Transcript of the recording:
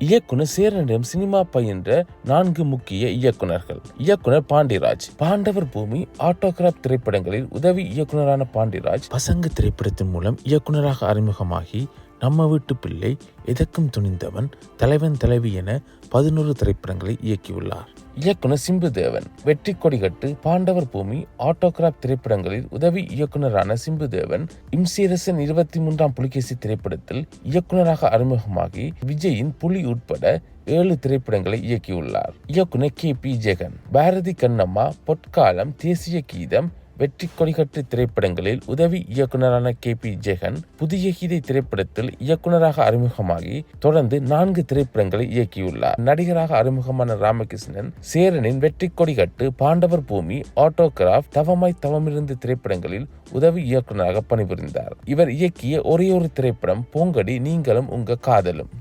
இயக்குனர் சேரனிடம் சினிமா பயின்ற 4 முக்கிய இயக்குனர்கள். இயக்குனர் பாண்டிராஜ். பாண்டவர் பூமி, ஆட்டோகிராப் திரைப்படங்களில் உதவி இயக்குனரான பாண்டிராஜ் பசங்க திரைப்படத்தின் மூலம் இயக்குனராக அறிமுகமாகி நம்ம வீட்டு பிள்ளை, எதற்கும் துணிந்தவன், தலைவன் தலைவி என 11 திரைப்படங்களை இயக்கியுள்ளார். இயக்குனர் சிம்புதேவன். வெற்றி கொடிகட்டு, பாண்டவர் பூமி, ஆட்டோகிராப் திரைப்படங்களில் உதவி இயக்குனரான சிம்புதேவன் இம்சீரசன் 23ஆம் புலிகேசி திரைப்படத்தில் இயக்குனராக அறிமுகமாகி விஜயின் புலி உட்பட 7 திரைப்படங்களை இயக்கியுள்ளார். இயக்குனர் KP ஜெகன். பாரதி கண்ணம்மா, பொற்காலம், தேசிய கீதம், வெற்றி கொடிகட்டு திரைப்படங்களில் உதவி இயக்குனரான KP ஜெகன் புதிய கீதை திரைப்படத்தில் இயக்குனராக அறிமுகமாகி தொடர்ந்து 4 திரைப்படங்களை இயக்கியுள்ளார். நடிகராக அறிமுகமான ராமகிருஷ்ணன் சேரனின் வெற்றி கொடிகட்டு, பாண்டவர் பூமி, ஆட்டோகிராப், தவமாய் தவமிருந்து திரைப்படங்களில் உதவி இயக்குனராக பணிபுரிந்தார். இவர் இயக்கிய ஒரே ஒரு திரைப்படம் போங்கடி நீங்களும் உங்க காதலும்.